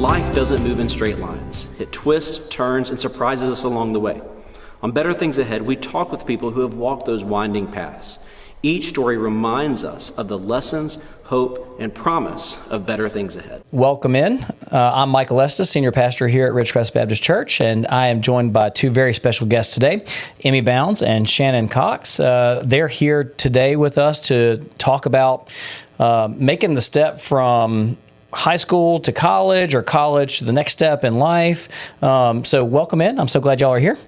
Life doesn't move in straight lines. It twists, turns, and surprises us along the way. On Better Things Ahead, we talk with people who have walked those winding paths. Each story reminds us of the lessons, hope, and promise of better things ahead. Welcome in. I'm Michael Estes, Senior Pastor here at Ridgecrest Baptist Church, and I am joined by two very special guests today, Emmy Bounds and Shannon Cox. They're here today with us to talk about making the step from high school to college or college to the next step in life. So welcome in. I'm so glad y'all are here.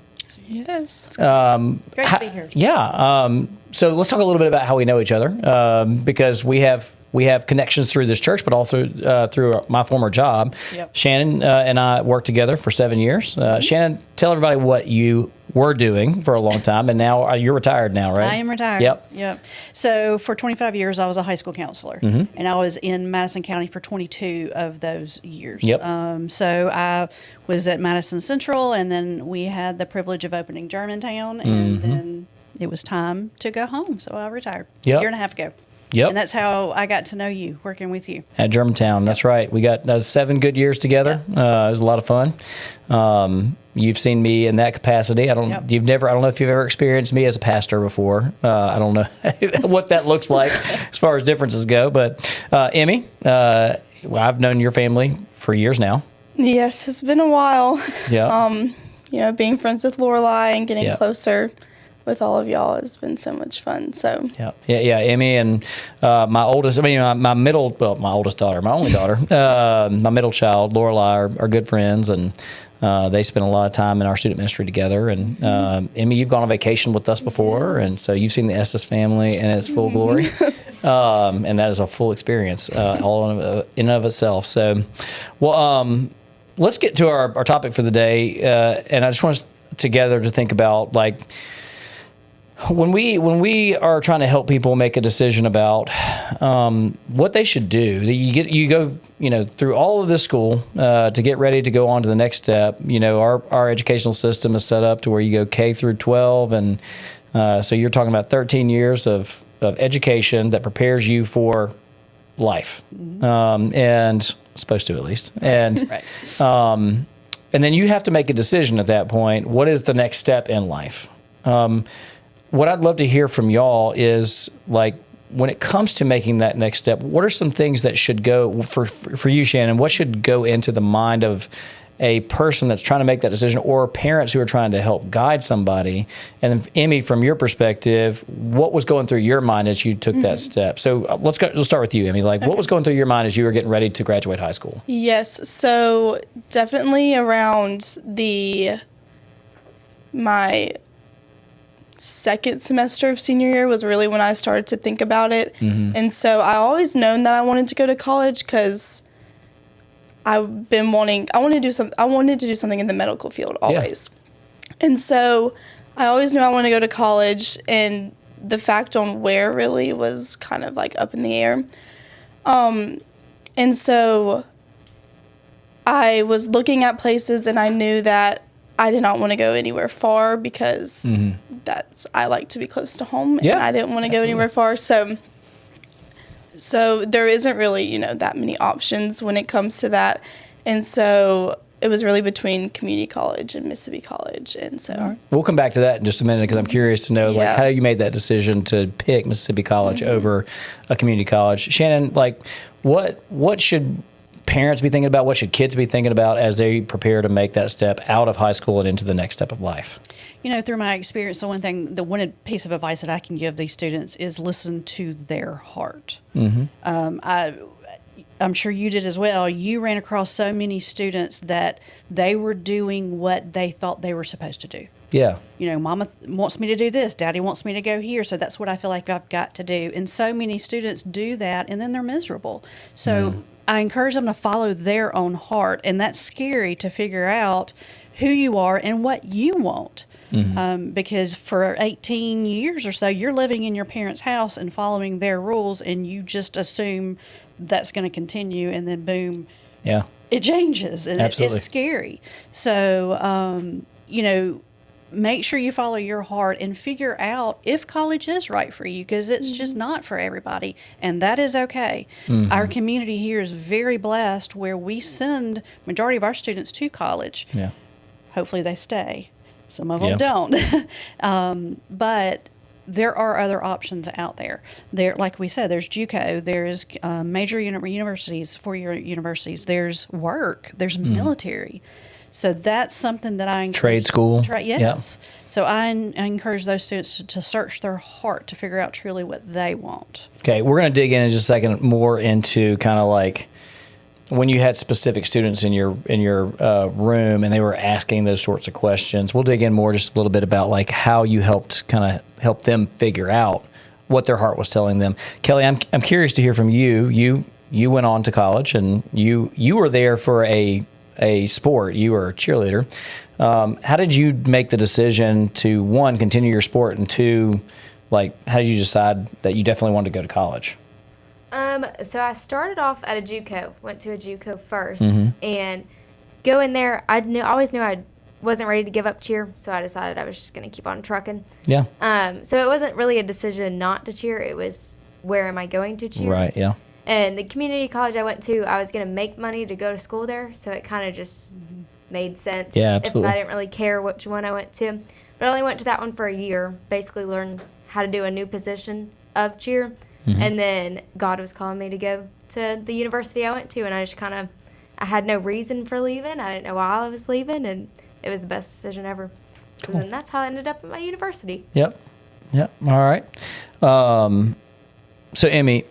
Yes. Great to be here. Yeah. So let's talk a little bit about how we know each other, because we have connections through this church, but also through my former job. Yep. Shannon and I worked together for 7 years. Shannon, tell everybody what you were doing for a long time, and now you're retired now, right? I am retired. Yep. So for 25 years, I was a high school counselor, and I was in Madison County for 22 of those years. Yep. So I was at Madison Central, and then we had the privilege of opening Germantown, and then it was time to go home. So I retired a year and a half ago. Yep. And that's how I got to know you, working with you. At Germantown, that's right. We got 7 good years together. It was a lot of fun. You've seen me in that capacity. I don't know if you've ever experienced me as a pastor before. I don't know what that looks like as far as differences go. But Emmy, I've known your family for years now. Yes, it's been a while. Yeah. Being friends with Lorelai and getting closer with all of y'all has been so much fun. So yeah. Emmy and my oldest daughter, my only daughter, my middle child, Lorelai, are good friends, and they spend a lot of time in our student ministry together. And Emmy, you've gone on vacation with us before, and so you've seen the Estes family in its full glory, and that is a full experience, all in and of itself. So, well, let's get to our topic for the day, and I just want us together to think about, like, when we are trying to help people make a decision about what they should do. You go through all of this school to get ready to go on to the next step. Our educational system is set up to where you go K through 12, and so you're talking about 13 years of education that prepares you for life, and supposed to, at least, and Right. And then you have to make a decision at that point. What is the next step in life? What I'd love to hear from y'all is, like, when it comes to making that next step, what are some things that should go for you, Shannon? What should go into the mind of a person that's trying to make that decision, or parents who are trying to help guide somebody? And then, Emmy, from your perspective, what was going through your mind as you took that step? So let's start with you, Emmy. What was going through your mind as you were getting ready to graduate high school? yes, so definitely around my second semester of senior year was really when I started to think about it. And so I always known that I wanted to go to college because I wanted to do something in the medical field always. And so I always knew I wanted to go to college, and the fact on where really was kind of like up in the air. And so I was looking at places, and I knew that I did not want to go anywhere far because I like to be close to home, and I didn't want to go anywhere far. So there isn't really, that many options when it comes to that. And so it was really between community college and Mississippi College. And so we'll come back to that in just a minute, because I'm curious to know how you made that decision to pick Mississippi College over a community college. Shannon, what should parents be thinking about? What should kids be thinking about as they prepare to make that step out of high school and into the next step of life? Through my experience, the one piece of advice that I can give these students is listen to their heart. I'm sure you did as well. You ran across so many students that they were doing what they thought they were supposed to do. Yeah. Mama wants me to do this. Daddy wants me to go here. So that's what I feel like I've got to do. And so many students do that, and then they're miserable. So I encourage them to follow their own heart. And that's scary to figure out who you are and what you want. Because for 18 years or so, you're living in your parents' house and following their rules, and you just assume that's going to continue, and then boom, it changes, and it's scary. So, make sure you follow your heart and figure out if college is right for you, because it's just not for everybody, and that is okay. Our community here is very blessed where we send majority of our students to college. Yeah. Hopefully they stay. Some of them Yeah. don't. But there are other options out there. There, like we said, there's JUCO, there's major universities, four-year universities, there's work, there's military. So that's something that I encourage. Trade school. Yes. So I encourage those students to search their heart to figure out truly what they want. Okay, we're going to dig in just a second more into kind of like when you had specific students in your room and they were asking those sorts of questions. We'll dig in more just a little bit about like how you helped kind of help them figure out what their heart was telling them. Kelly, I'm curious to hear from you. You went on to college and you were there for a sport. You were a cheerleader. How did you make the decision to, one, continue your sport, and two, like, how did you decide that you definitely wanted to go to college? So I started off at a JUCO, went to a JUCO first, and going there, I always knew I wasn't ready to give up cheer, so I decided I was just going to keep on trucking. Yeah. So it wasn't really a decision not to cheer, it was where am I going to cheer? Right, yeah. And the community college I went to, I was going to make money to go to school there, so it kind of just made sense. Yeah, absolutely. If I didn't really care which one I went to. But I only went to that one for a year, basically learned how to do a new position of cheer. And then God was calling me to go to the university I went to, and I just I had no reason for leaving. I didn't know why I was leaving, and it was the best decision ever. So then that's how I ended up at my university. Yep. All right. So, Emmy,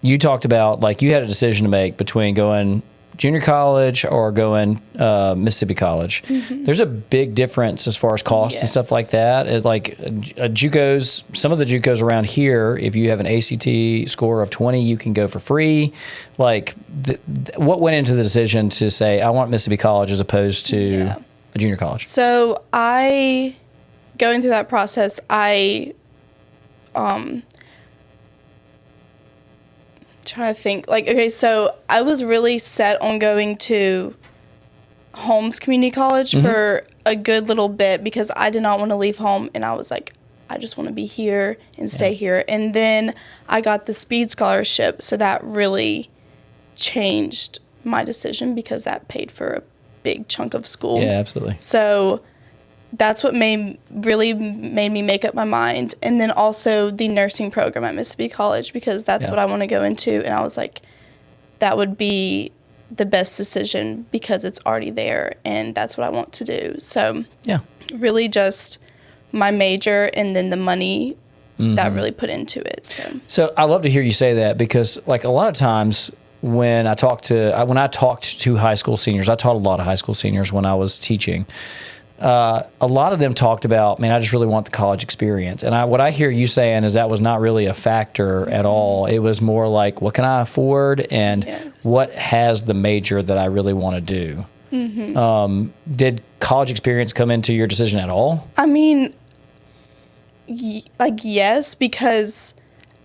you talked about, like, you had a decision to make between going junior college or going Mississippi College. There's a big difference as far as cost and stuff like that. Like JUCOs, some of the JUCOs around here, if you have an ACT score of 20, you can go for free. Like, what went into the decision to say, I want Mississippi College as opposed to a junior college? So going through that process, trying to think, like, okay, so I was really set on going to Holmes Community College for a good little bit because I did not want to leave home, and I was like, I just want to be here and stay here. And then I got the speed scholarship, so that really changed my decision because that paid for a big chunk of school. Yeah, absolutely. So that's what really made me make up my mind. And then also the nursing program at Mississippi College, because that's what I want to go into. And I was like, that would be the best decision because it's already there and that's what I want to do. So really just my major and then the money that really put into it. So I love to hear you say that because, like, a lot of times when I talked to high school seniors, I taught a lot of high school seniors when I was teaching. A lot of them talked about, man, I just really want the college experience. And what I hear you saying is that was not really a factor at all. It was more like, what can I afford and what has the major that I really want to do? Did college experience come into your decision at all? I mean, yes, because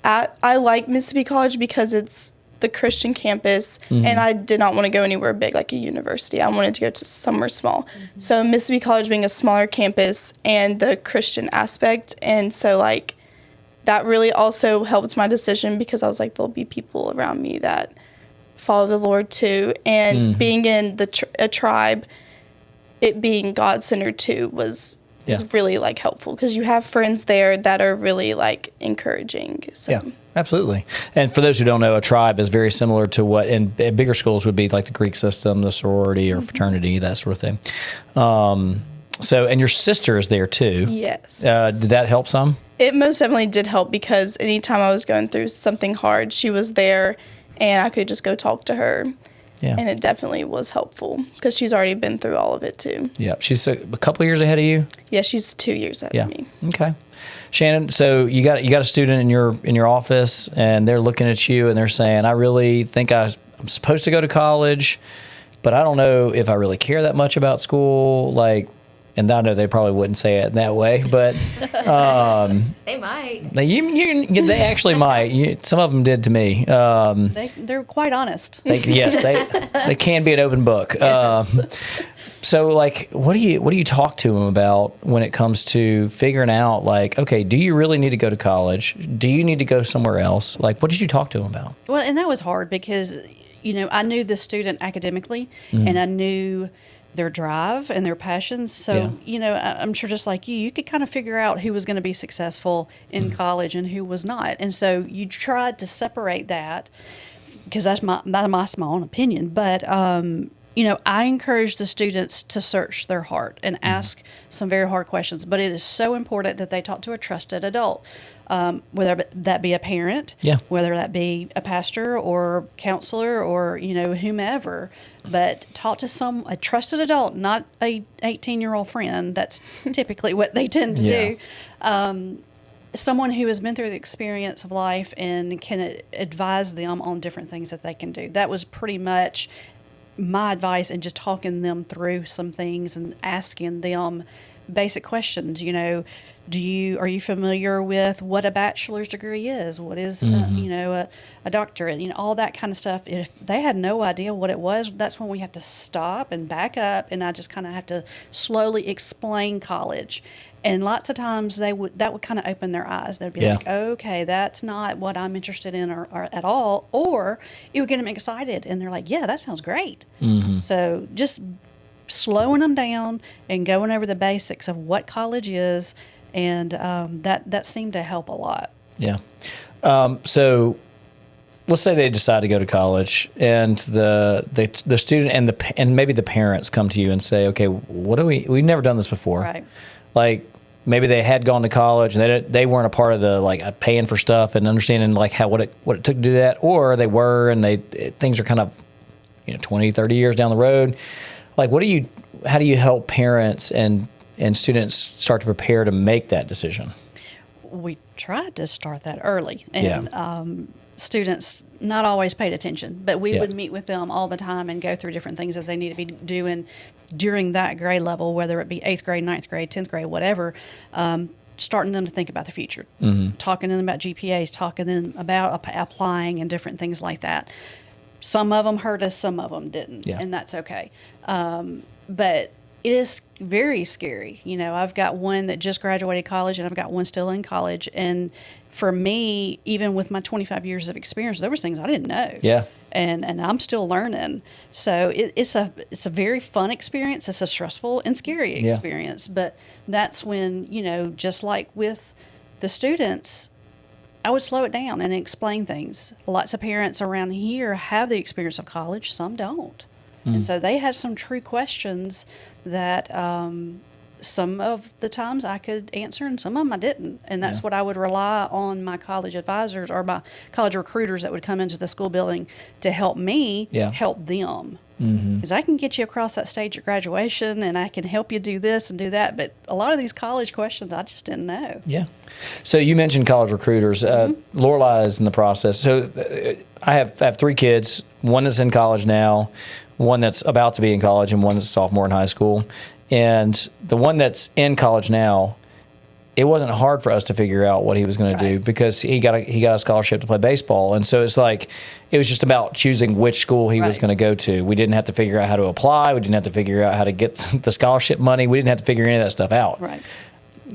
I like Mississippi College because it's the Christian campus, and I did not want to go anywhere big like a university. I wanted to go to somewhere small. So Mississippi College being a smaller campus and the Christian aspect, and so like that really also helped my decision because I was like, there'll be people around me that follow the Lord too, and being in a tribe, it being God-centered too is really like helpful because you have friends there that are really like encouraging. So. Yeah. Absolutely. And for those who don't know, a tribe is very similar to what in bigger schools would be like the Greek system, the sorority or fraternity, that sort of thing. So, and your sister is there too. Yes. Did that help some? It most definitely did help because anytime I was going through something hard, she was there and I could just go talk to her. Yeah. And it definitely was helpful because she's already been through all of it too. Yeah. She's a couple of years ahead of you? Yeah, she's 2 years ahead of me. Okay. Shannon, so you got a student in your office, and they're looking at you, and they're saying, "I really think I'm supposed to go to college, but I don't know if I really care that much about school." Like, and I know they probably wouldn't say it that way, but They might. they actually might. Some of them did to me. They're quite honest. Yes, they can be an open book. So, like, what do you talk to them about when it comes to figuring out, like, okay, do you really need to go to college? Do you need to go somewhere else? Like, what did you talk to them about? Well, and that was hard because, I knew the student academically, and I knew their drive and their passions. So, I'm sure just like you could kind of figure out who was going to be successful in college and who was not. And so you tried to separate that, because that's my own opinion. But, I encourage the students to search their heart and ask some very hard questions. But it is so important that they talk to a trusted adult, whether that be a parent, whether that be a pastor or counselor or, whomever. But talk to a trusted adult, not a 18-year-old friend. That's typically what they tend to do. Someone who has been through the experience of life and can advise them on different things that they can do. That was pretty much my advice, and just talking them through some things and asking them basic questions. Are you familiar with what a bachelor's degree is? What is, a doctorate? All that kind of stuff. If they had no idea what it was, that's when we have to stop and back up, and I just kind of have to slowly explain college. And lots of times that would kind of open their eyes. They'd be like, okay, that's not what I'm interested in or at all. Or it would get them excited, and they're like, yeah, that sounds great. So just slowing them down and going over the basics of what college is, and that seemed to help a lot. Yeah. So let's say they decide to go to college, and the student and maybe the parents come to you and say, okay, we've never done this before. Right. Like, maybe they had gone to college and they weren't a part of the, like, paying for stuff and understanding, like, what it took to do that, or they were, and things are kind of 20, 30 years down the road. Like, how do you help parents and students start to prepare to make that decision? We tried to start that early, and students not always paid attention, but we would meet with them all the time and go through different things that they need to be doing during that grade level, whether it be 8th grade, 9th grade, 10th grade, whatever, starting them to think about the future, talking to them about GPAs, talking to them about applying and different things like that. Some of them hurt us, some of them didn't, and that's okay. But it is very scary. I've got one that just graduated college, and I've got one still in college. And for me, even with my 25 years of experience, there was things I didn't know. Yeah. And I'm still learning. So it's a very fun experience. It's a stressful and scary experience. But that's when, just like with the students, I would slow it down and explain things. Lots of parents around here have the experience of college. Some don't. And so they had some true questions that some of the times I could answer, and some of them I didn't. And that's what I would rely on my college advisors or my college recruiters that would come into the school building to help me help them. Because I can get you across that stage at graduation, and I can help you do this and do that. But a lot of these college questions, I just didn't know. Yeah. So you mentioned college recruiters. Lorelai is in the process. So I have 3 kids. One that's in college now, one that's about to be in college, and one that's a sophomore in high school. And the one that's in college now, it wasn't hard for us to figure out what he was going to do, because he got a scholarship to play baseball. And so it's like, it was just about choosing which school he was going to go to. We didn't have to figure out how to apply. We didn't have to figure out how to get the scholarship money. We didn't have to figure any of that stuff out. Right.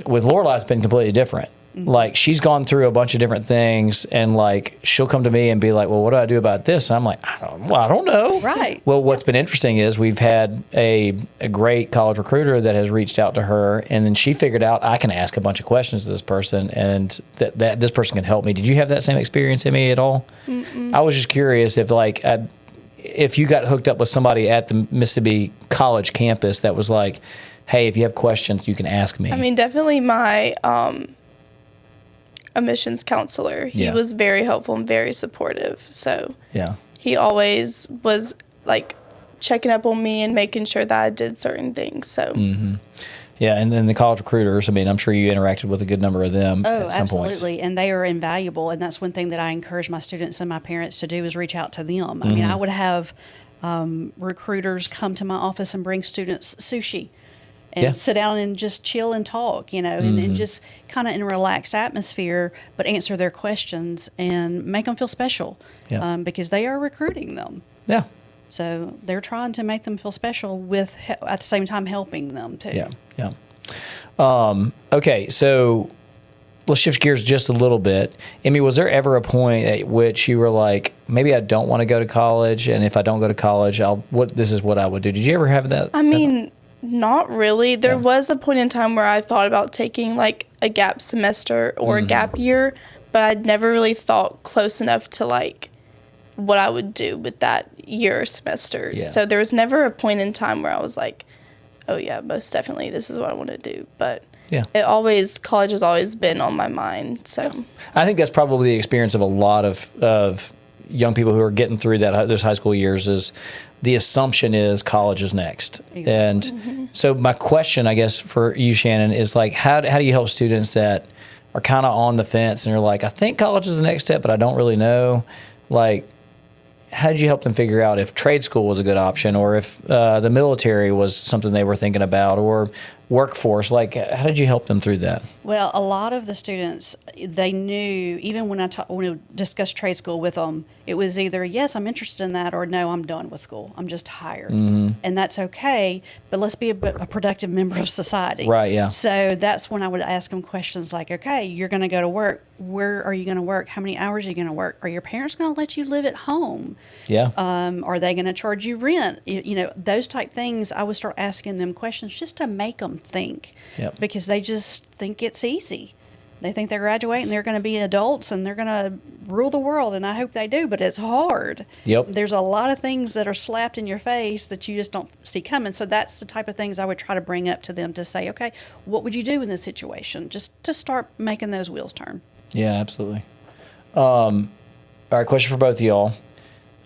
With Lorelai, it's been completely different. Like, she's gone through a bunch of different things, and like, she'll come to me and be like, well, what do I do about this? And I'm like, I don't know. Right. Well, what's been interesting is we've had a great college recruiter that has reached out to her, and then she figured out I can ask a bunch of questions to this person, and that this person can help me. Did you have that same experience, Emmy, at all? I was just curious if you got hooked up with somebody at the Mississippi College campus that was like, hey, if you have questions, you can ask me. I mean, definitely my admissions counselor. He was very helpful and very supportive. So he always was like checking up on me and making sure that I did certain things. So yeah, and then the college recruiters, I mean, I'm sure you interacted with a good number of them at some point. Absolutely, and they are invaluable. And that's one thing that I encourage my students and my parents to do, is reach out to them. I mean, I would have recruiters come to my office and bring students sushi and Yeah. sit down and just chill and talk, and just kind of in a relaxed atmosphere, but answer their questions and make them feel special, Yeah. because they are recruiting them. Yeah. So they're trying to make them feel special with, at the same time, helping them too. Yeah. Yeah. Okay. So let's shift gears just a little bit. Emmy, was there ever a point at which you were like, maybe I don't want to go to college, and if I don't go to college, this is what I would do? Did you ever have that? I mean, not really. There Yeah. was a point in time where I thought about taking like a gap semester or a gap year, but I'd never really thought close enough to like what I would do with that year or semester. Yeah. So there was never a point in time where I was like, oh yeah, most definitely this is what I want to do. But Yeah. college has always been on my mind. So I think that's probably the experience of a lot of young people who are getting through those high school years. Is the assumption is college is next. Exactly. And so my question, I guess, for you, Shannon, is like, how do you help students that are kind of on the fence and are like, I think college is the next step, but I don't really know? Like, how did you help them figure out if trade school was a good option, or if the military was something they were thinking about, or workforce? Like, how did you help them through that? Well, a lot of the students, they knew, even when we discussed trade school with them, it was either, yes, I'm interested in that, or no, I'm done with school. I'm just tired. And that's okay, but let's be a productive member of society. Right, yeah. So that's when I would ask them questions like, okay, you're going to go to work. Where are you going to work? How many hours are you going to work? Are your parents going to let you live at home? Yeah. Are they going to charge you rent? Those type things. I would start asking them questions just to make them think, Yep. because they just think it's easy. They think they're graduating, they're going to be adults, and they're going to rule the world, and I hope they do, but it's hard. Yep. There's a lot of things that are slapped in your face that you just don't see coming. So that's the type of things I would try to bring up to them to say, okay, what would you do in this situation? Just to start making those wheels turn. Yeah, absolutely. All right, question for both of y'all.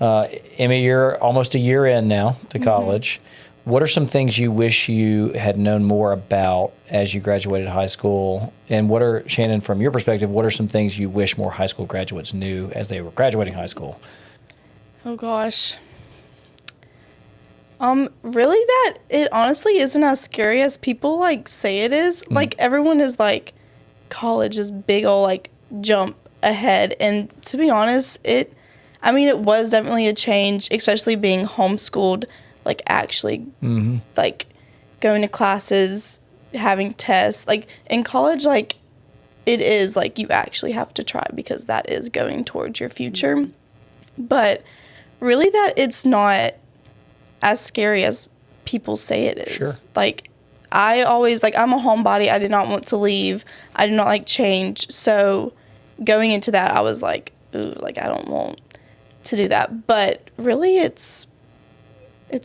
Emmy, you're almost a year in now to college. What are some things you wish you had known more about as you graduated high school? And Shannon, from your perspective, what are some things you wish more high school graduates knew as they were graduating high school? oh gosh. Really that it honestly isn't as scary as people like say it is. Like everyone is like college is big ol' like jump ahead, and to be honest, it was definitely a change, especially being homeschooled, like actually like going to classes, having tests. Like in college, like it is like you actually have to try because that is going towards your future. But really that it's not as scary as people say it is. Sure. Like I always I'm a homebody. I did not want to leave. I did not like change. So going into that, I was like, ooh, like I don't want to do that. But really it's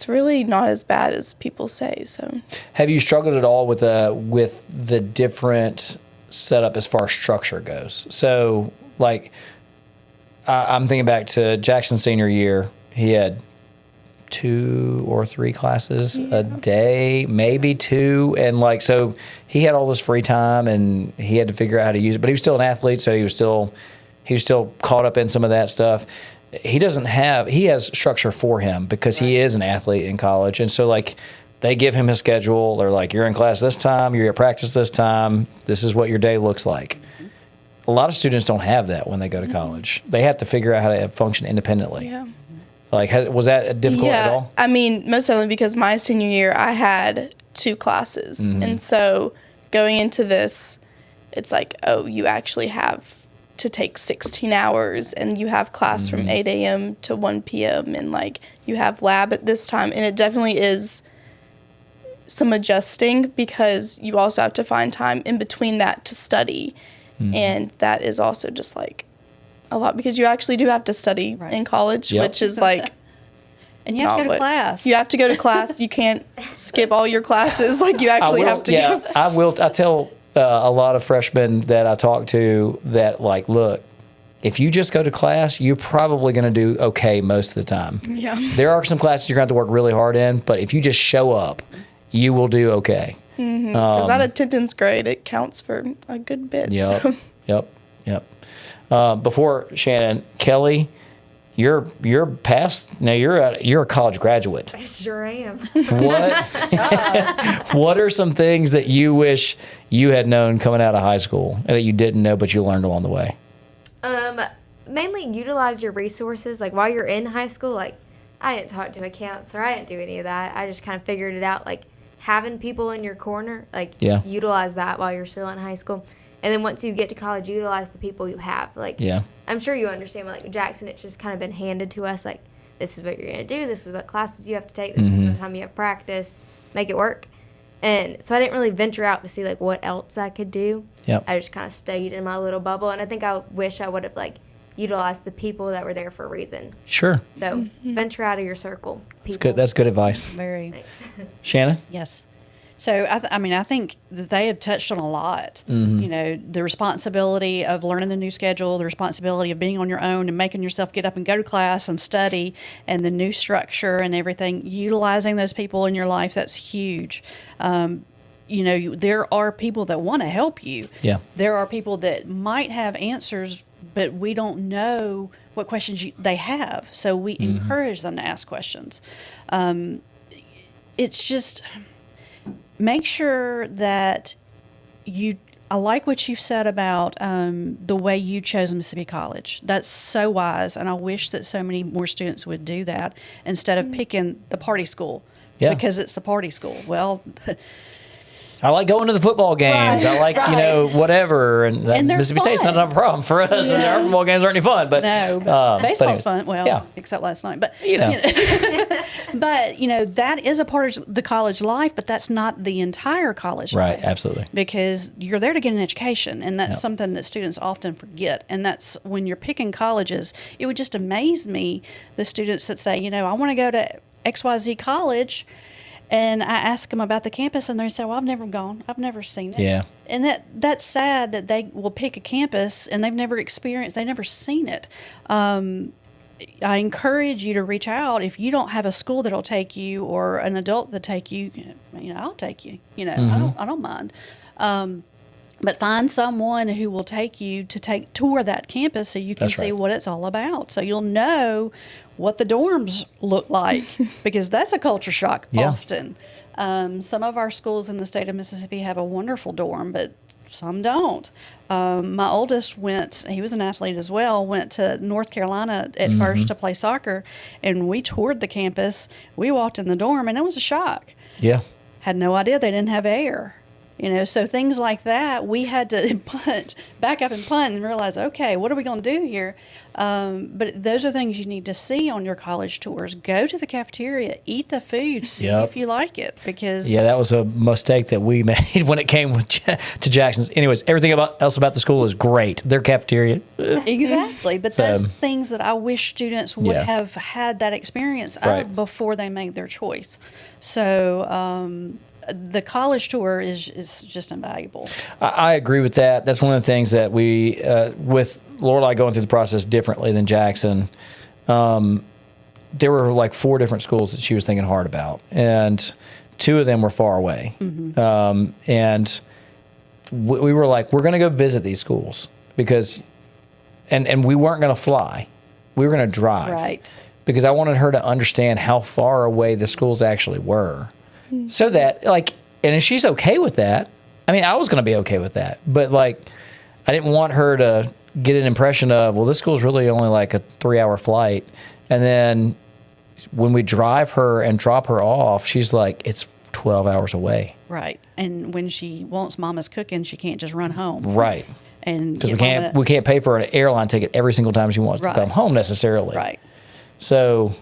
really not as bad as people say. So Have you struggled at all with the different setup as far as structure goes? So, like, I'm thinking back to Jackson's senior year. He had 2 or 3 classes a day, maybe 2, and like so he had all this free time and he had to figure out how to use it. But he was still an athlete, so he was still caught up in some of that stuff. He has structure for him because he is an athlete in college. And so like they give him his schedule. They're like, you're in class this time, you're at practice this time. This is what your day looks like. A lot of students don't have that when they go to college. They have to figure out how to function independently. yeah. Like, was that difficult at all? I mean, most certainly because my senior year I had 2 classes. And so going into this, it's like, oh, you actually have to take 16 hours and you have class from 8 a.m. to 1 p.m. and like you have lab at this time. And it definitely is some adjusting because you also have to find time in between that to study. And that is also just like a lot because you actually do have to study in college, Yep. which is like, And you have to go to class. you have to go to class. You can't skip all your classes. Like you actually have to go. I will. I tell a lot of freshmen that I talk to that like, look, if you just go to class, you're probably going to do okay most of the time. Yeah. There are some classes you're going to have to work really hard in, but if you just show up, you will do okay. Because that attendance grade, it counts for a good bit. Yep. So. Yep. Before Shannon, Kelly, you're past now. You're a college graduate. I sure am. What are some things that you wish you had known coming out of high school and that you didn't know but you learned along the way? Mainly utilize your resources. Like while you're in high school, like I didn't talk to a counselor. I didn't do any of that. I just kind of figured it out. Like having people in your corner, like utilize that while you're still in high school. And then once you get to college, utilize the people you have. Like I'm sure you understand, but like Jackson, it's just kind of been handed to us. Like this is what you're going to do. This is what classes you have to take. This is what time you have practice. Make it work. And so I didn't really venture out to see like what else I could do. I just kind of stayed in my little bubble. And I think I wish I would have like utilized the people that were there for a reason. Sure. So venture out of your circle. That's good. That's good advice. Very. Thanks. Shannon? Yes. So, I think that they have touched on a lot. You know, the responsibility of learning the new schedule, the responsibility of being on your own and making yourself get up and go to class and study, and the new structure and everything. Utilizing those people in your life, that's huge. You know, there are people that want to help you. Yeah. There are people that might have answers, but we don't know what questions they have. So we encourage them to ask questions. It's just... Make sure that I like what you've said about the way you chose Mississippi College. That's so wise, and I wish that so many more students would do that instead of picking the party school because it's the party school. Well, I like going to the football games. I like, you know, whatever. And Mississippi State's not a problem for us. And our football games aren't any fun. But baseball's fun. Well, except last night. But, you know. But, you know, that is a part of the college life, but that's not the entire college life. Right, absolutely. Because you're there to get an education, and that's something that students often forget. And that's when you're picking colleges, it would just amaze me, the students that say, you know, I want to go to XYZ college. And I ask them about the campus, and they say, well, I've never gone. I've never seen it. Yeah. And that's sad that they will pick a campus, and they've never seen it. I encourage you to reach out. If you don't have a school that'll take you or an adult that take you, you know, I'll take you. You know, I don't mind. But find someone who will take you to tour that campus so you can see what it's all about. So you'll know what the dorms look like because that's a culture shock often. Some of our schools in the state of Mississippi have a wonderful dorm, but some don't. My oldest he was an athlete as well, went to North Carolina at first to play soccer, and we toured the campus. We walked in the dorm, and it was a shock. Yeah. Had no idea they didn't have air. You know, so things like that, we had to back up and punt and realize, okay, what are we going to do here? But those are things you need to see on your college tours. Go to the cafeteria, eat the food, see if you like it. Because that was a mistake that we made when it came to Jackson's. Anyways, everything else about the school is great. Their cafeteria. Exactly. But those things that I wish students would have had that experience of before they made their choice. So, the college tour is just invaluable. I agree with that. That's one of the things that we, with Lorelai going through the process differently than Jackson, there were like 4 different schools that she was thinking hard about, and 2 of them were far away. And we were like, we're going to go visit these schools because, and we weren't going to fly. We were going to drive. Right. Because I wanted her to understand how far away the schools actually were. So that, like, and if she's okay with that, I mean, I was going to be okay with that. But, like, I didn't want her to get an impression of, well, this school's really only like a 3-hour flight. And then when we drive her and drop her off, she's like, it's 12 hours away. Right. And when she wants mama's cooking, she can't just run home. Right. And because we can't pay for an airline ticket every single time she wants to come home necessarily. Right. So...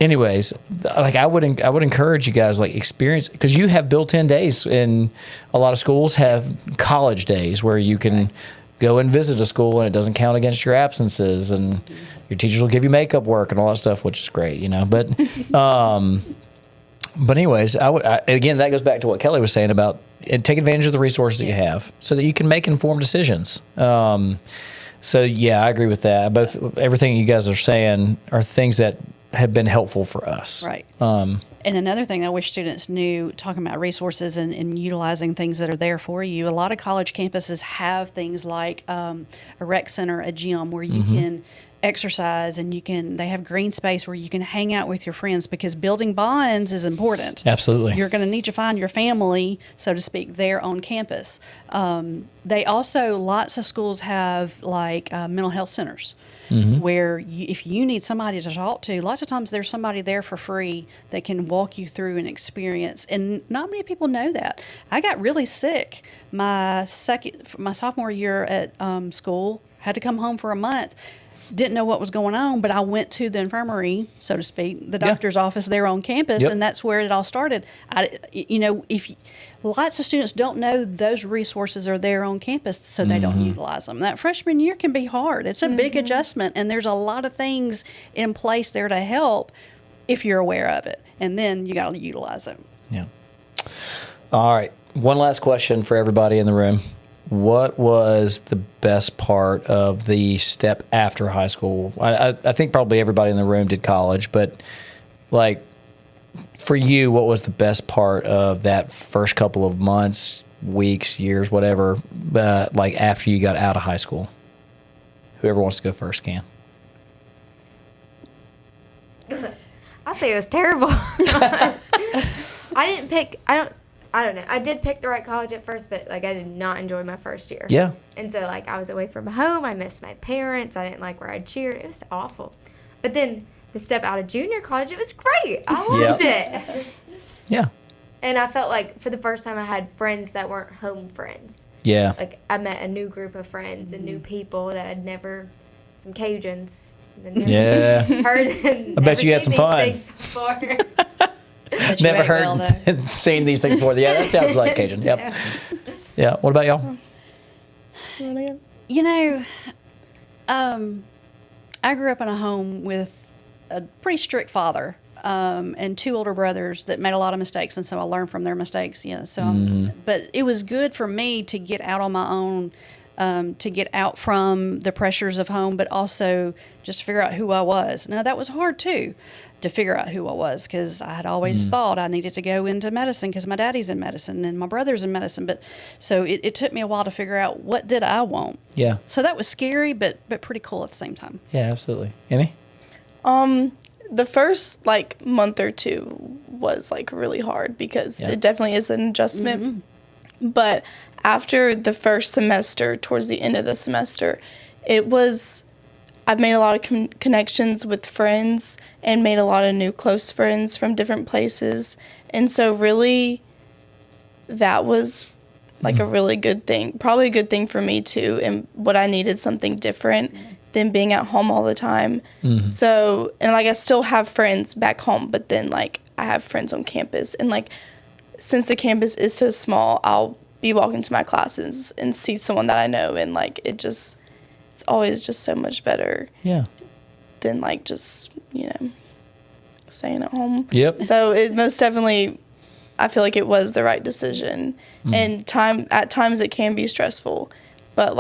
anyways, like I would encourage you guys, like, experience, because you have built-in days, and a lot of schools have college days where you can go and visit a school and it doesn't count against your absences, and your teachers will give you makeup work and all that stuff, which is great, you know. But but anyways, again, that goes back to what Kelly was saying about take advantage of the resources that you have so that you can make informed decisions. So yeah, I agree with that. Everything you guys are saying are things that have been helpful for us. Right. And another thing I wish students knew, talking about resources and utilizing things that are there for you, a lot of college campuses have things like a rec center, a gym, where you can exercise, and they have green space where you can hang out with your friends, because building bonds is important. Absolutely. You're going to need to find your family, so to speak, there on campus. They also, lots of schools have like mental health centers. Where if you need somebody to talk to, lots of times there's somebody there for free that can walk you through an experience. And not many people know that. I got really sick my sophomore year at school, had to come home for a month. Didn't know what was going on, but I went to the infirmary, so to speak, the doctor's office there on campus, and that's where it all started. If lots of students don't know those resources are there on campus, so they don't utilize them. That freshman year can be hard. It's a big adjustment, and there's a lot of things in place there to help if you're aware of it, and then you got to utilize it. Yeah. All right. One last question for everybody in the room. What was the best part of the step after high school? I think probably everybody in the room did college, but like for you, what was the best part of that first couple of months, weeks, years, whatever, like after you got out of high school? Whoever wants to go first can. I'll say it was terrible. I don't know. I did pick the right college at first, but like I did not enjoy my first year. Yeah. And so like I was away from home. I missed my parents. I didn't like where I cheered. It was awful. But then the step out of junior college, it was great. I loved it. Yeah. And I felt like for the first time I had friends that weren't home friends. Yeah. Like I met a new group of friends and new people that I'd never, some Cajuns. Yeah. Heard I bet you had some fun. Never heard, seen these things before. Yeah, that sounds like Cajun. Yep. Yeah. What about y'all? I grew up in a home with a pretty strict father and two older brothers that made a lot of mistakes, and so I learned from their mistakes. But it was good for me to get out on my own, to get out from the pressures of home, but also just to figure out who I was. Now, that was hard, too, to figure out who I was, because I had always thought I needed to go into medicine because my daddy's in medicine and my brother's in medicine. But so it took me a while to figure out what did I want. Yeah. So that was scary, but pretty cool at the same time. Yeah, absolutely. Emmy? The first month or two was really hard because it definitely is an adjustment. But after the first semester, towards the end of the semester, I've made a lot of connections with friends and made a lot of new close friends from different places. And so really, that was a really good thing. Probably a good thing for me too, and what I needed, something different than being at home all the time. So, and I still have friends back home, but then I have friends on campus. And since the campus is so small, I'll be walking to my classes and see someone that I know, and it's always just so much better. Yeah. Than just staying at home. Yep. So it most definitely, I feel like it was the right decision. And at times it can be stressful, but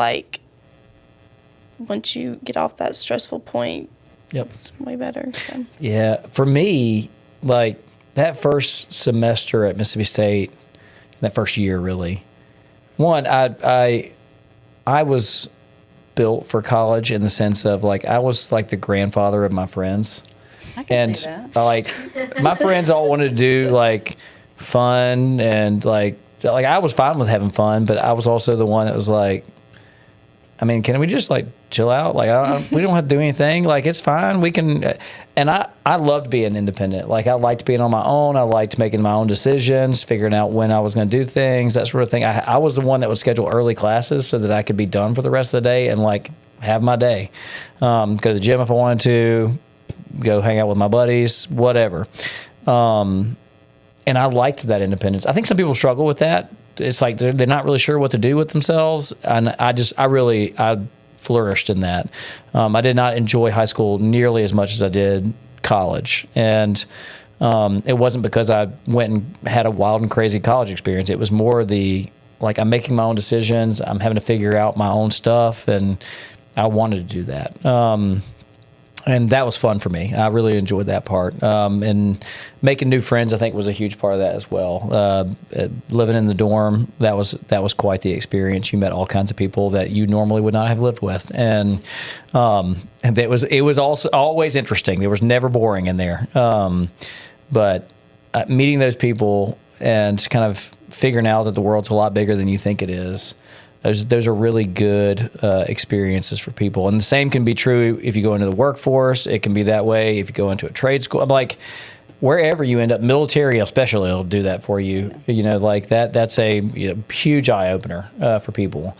once you get off that stressful point, it's way better. So. Yeah. For me, that first semester at Mississippi State, that first year really, one, I was built for college in the sense of I was the grandfather of my friends. I can see that. My friends all wanted to do fun and I was fine with having fun, but I was also the one that was can we just chill out? We don't have to do anything. It's fine. We can. And I loved being independent. I liked being on my own. I liked making my own decisions, figuring out when I was going to do things, that sort of thing. I was the one that would schedule early classes so that I could be done for the rest of the day and have my day. Go to the gym if I wanted to, go hang out with my buddies, whatever. And I liked that independence. I think some people struggle with that. It's they're not really sure what to do with themselves, and I flourished in that. I did not enjoy high school nearly as much as I did college, and it wasn't because I went and had a wild and crazy college experience. It was more I'm making my own decisions. I'm having to figure out my own stuff, and I wanted to do that. And that was fun for me. I really enjoyed that part. And making new friends, I think, was a huge part of that as well. Living in the dorm, that was quite the experience. You met all kinds of people that you normally would not have lived with, and it was also always interesting. There was never boring in there. But meeting those people and kind of figuring out that the world's a lot bigger than you think it is. Those are really good experiences for people. And the same can be true if you go into the workforce. It can be that way if you go into a trade school. I'm like, wherever you end up, military especially will do that for you. Like that's a huge eye-opener for people.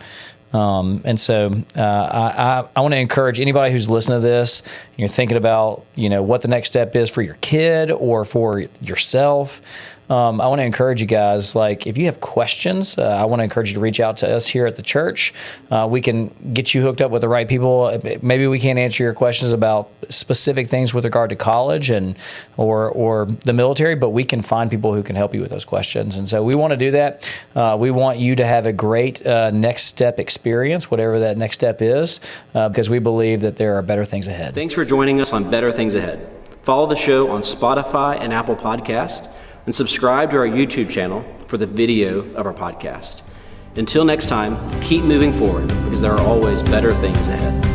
And so I want to encourage anybody who's listening to this, you're thinking about, what the next step is for your kid or for yourself. I want to encourage you guys, like, if you have questions, I want to encourage you to reach out to us here at the church. We can get you hooked up with the right people. Maybe we can't answer your questions about specific things with regard to college or the military, but we can find people who can help you with those questions. And so we want to do that. We want you to have a great next step experience, whatever that next step is, because we believe that there are better things ahead. Thanks for joining us on Better Things Ahead. Follow the show on Spotify and Apple Podcast, and subscribe to our YouTube channel for the video of our podcast. Until next time, keep moving forward because there are always better things ahead.